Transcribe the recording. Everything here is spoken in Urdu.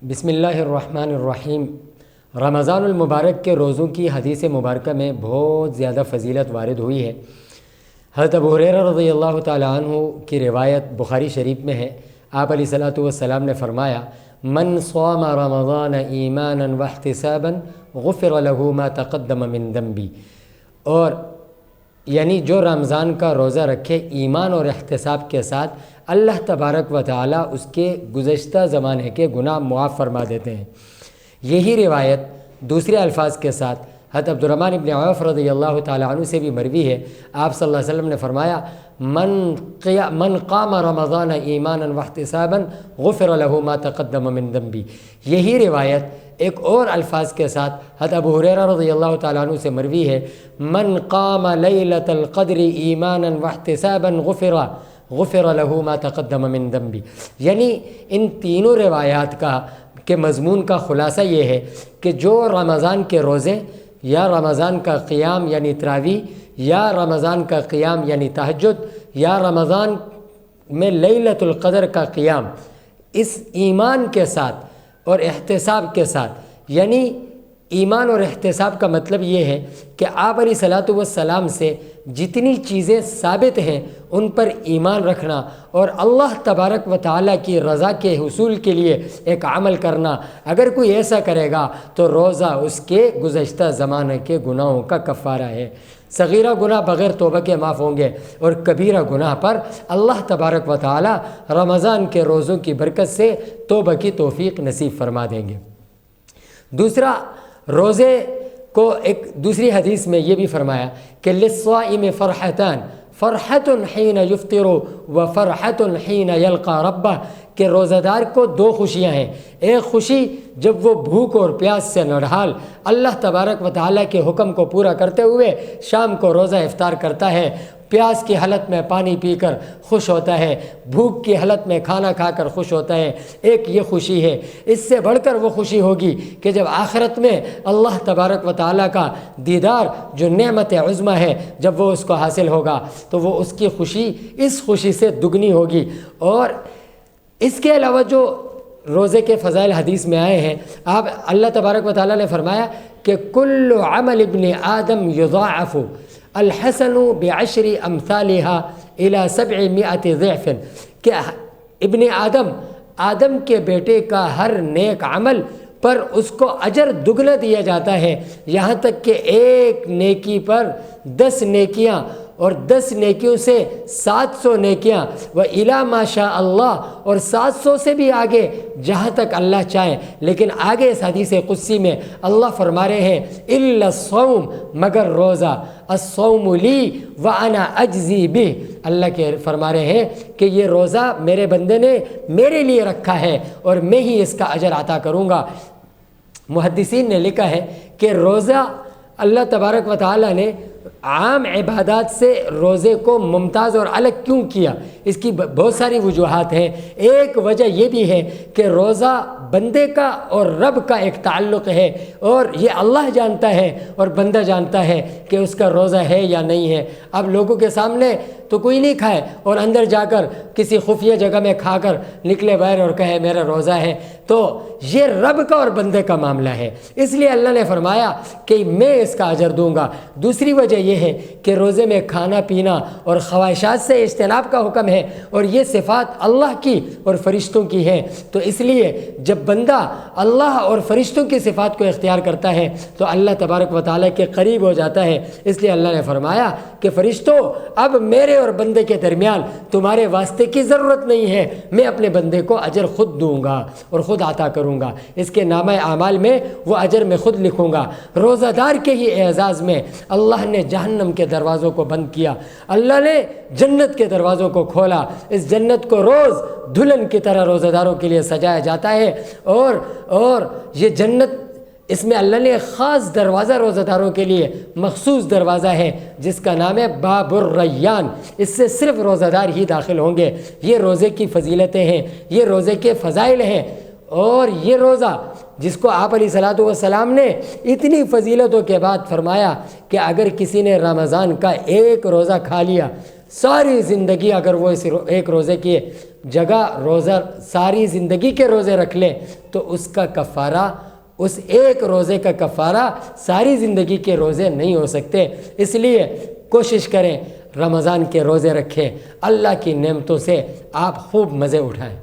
بسم اللہ الرحمن الرحیم۔ رمضان المبارک کے روزوں کی حدیث مبارکہ میں بہت زیادہ فضیلت وارد ہوئی ہے۔ حضرت ابو ہریرہ رضی اللہ تعالیٰ عنہ کی روایت بخاری شریف میں ہے۔ آپ علیہ الصلوۃ والسلام نے فرمایا، من صام رمضان ایمانا واحتسابا غفر له ما تقدم من ذنبی، اور یعنی جو رمضان کا روزہ رکھے ایمان اور احتساب کے ساتھ، اللہ تبارک و تعالیٰ اس کے گزشتہ زمانے کے گناہ معاف فرما دیتے ہیں۔ یہی روایت دوسرے الفاظ کے ساتھ حضرت عبدالرحمن ابن عوف رضی اللہ تعالیٰ عنہ سے بھی مروی ہے۔ آپ صلی اللہ علیہ وسلم نے فرمایا، من قام رمضان ایمانا واحتسابا غفر له ما تقدم من ذنبی۔ یہی روایت ایک اور الفاظ کے ساتھ حضرت ابو ہریرہ رضی اللہ تعالیٰ عنہ سے مروی ہے، من قام لیلۃ القدر ایمانا واحتسابا غفر له ما تقدم من ذنبی۔ یعنی ان تینوں روایات کے مضمون کا خلاصہ یہ ہے کہ جو رمضان کے روزے یا رمضان کا قیام یعنی تراویح، یا رمضان کا قیام یعنی تہجد، یا رمضان میں لیلۃ القدر کا قیام، اس ایمان کے ساتھ اور احتساب کے ساتھ، یعنی ایمان اور احتساب کا مطلب یہ ہے کہ آپ علیہ الصلوۃ والسلام سے جتنی چیزیں ثابت ہیں ان پر ایمان رکھنا اور اللہ تبارک و تعالیٰ کی رضا کے حصول کے لیے ایک عمل کرنا۔ اگر کوئی ایسا کرے گا تو روزہ اس کے گزشتہ زمانے کے گناہوں کا کفارہ ہے۔ صغیرہ گناہ بغیر توبہ کے معاف ہوں گے، اور کبیرہ گناہ پر اللہ تبارک و تعالیٰ رمضان کے روزوں کی برکت سے توبہ کی توفیق نصیب فرما دیں گے۔ دوسرا، روزے کو ایک دوسری حدیث میں یہ بھی فرمایا کہ للصائم فرحتان، فرحت حین یفطر و فرحت حین یلقى ربہ، کہ روزہ دار کو دو خوشیاں ہیں۔ ایک خوشی جب وہ بھوک اور پیاس سے نڈھال اللہ تبارک و تعالیٰ کے حکم کو پورا کرتے ہوئے شام کو روزہ افطار کرتا ہے، پیاس کی حالت میں پانی پی کر خوش ہوتا ہے، بھوک کی حالت میں کھانا کھا کر خوش ہوتا ہے، ایک یہ خوشی ہے۔ اس سے بڑھ کر وہ خوشی ہوگی کہ جب آخرت میں اللہ تبارک و تعالیٰ کا دیدار جو نعمت عظمی ہے، جب وہ اس کو حاصل ہوگا تو وہ اس کی خوشی اس خوشی سے دگنی ہوگی۔ اور اس کے علاوہ جو روزے کے فضائل حدیث میں آئے ہیں، اللہ تبارک و تعالیٰ نے فرمایا کہ کل عمل ابن آدم یضاعف الحسن بعشر امثالها الى 700 ضعف، کہ ابن آدم کے بیٹے کا ہر نیک عمل پر اس کو اجر دگنا دیا جاتا ہے، یہاں تک کہ ایک نیکی پر 10 نیکیاں اور 10 نیکیوں سے 700 نیکیاں، و الی ما شاء اللہ، اور 700 سے بھی آگے جہاں تک اللہ چاہے۔ لیکن آگے اس حدیث قدسی میں اللہ فرما رہے ہیں الا الصوم، مگر روزہ، الصوم لی وانا اجزی بہ، اللہ کے فرما رہے ہیں کہ یہ روزہ میرے بندے نے میرے لیے رکھا ہے اور میں ہی اس کا اجر عطا کروں گا۔ محدثین نے لکھا ہے کہ روزہ اللہ تبارک و تعالیٰ نے عام عبادات سے روزے کو ممتاز اور الگ کیوں کیا؟ اس کی بہت ساری وجوہات ہیں۔ ایک وجہ یہ بھی ہے کہ روزہ بندے کا اور رب کا ایک تعلق ہے، اور یہ اللہ جانتا ہے اور بندہ جانتا ہے کہ اس کا روزہ ہے یا نہیں ہے۔ اب لوگوں کے سامنے تو کوئی نہیں کھائے اور اندر جا کر کسی خفیہ جگہ میں کھا کر نکلے باہر اور کہے میرا روزہ ہے، تو یہ رب کا اور بندے کا معاملہ ہے، اس لیے اللہ نے فرمایا کہ میں اس کا اجر دوں گا۔ دوسری وجہ یہ ہے کہ روزے میں کھانا پینا اور خواہشات سے اجتناب کا حکم ہے، اور یہ صفات اللہ کی اور فرشتوں کی ہیں، تو اس لیے جب بندہ اللہ اور فرشتوں کی صفات کو اختیار کرتا ہے تو اللہ تبارک و تعالیٰ کے قریب ہو جاتا ہے۔ اس لیے اللہ نے فرمایا کہ فرشتوں، اب میرے اور بندے کے درمیان تمہارے واسطے کی ضرورت نہیں ہے، میں اپنے بندے کو اجر خود دوں گا اور خود عطا کروں گا، اس کے نامہ اعمال میں وہ اجر میں خود لکھوں گا۔ روزہ دار کے ہی اعزاز میں اللہ نے جہنم کے دروازوں کو بند کیا، اللہ نے جنت کے دروازوں کو کھولا۔ اس جنت کو روز دلہن کی طرح روزہ داروں کے لیے سجایا جاتا ہے، اور یہ جنت، اس میں اللہ نے ایک خاص دروازہ روزہ داروں کے لیے مخصوص دروازہ ہے جس کا نام ہے باب الریان، اس سے صرف روزہ دار ہی داخل ہوں گے۔ یہ روزے کی فضیلتیں ہیں، یہ روزے کے فضائل ہیں، اور یہ روزہ جس کو آپ علیہ الصلوۃ والسلام نے اتنی فضیلتوں کے بعد فرمایا کہ اگر کسی نے رمضان کا ایک روزہ کھا لیا، ساری زندگی اگر وہ اس ایک روزے کی جگہ روزہ ساری زندگی کے روزے رکھ لیں تو اس کا کفارہ، اس ایک روزے کا کفارہ ساری زندگی کے روزے نہیں ہو سکتے۔ اس لیے کوشش کریں رمضان کے روزے رکھیں، اللہ کی نعمتوں سے آپ خوب مزے اٹھائیں۔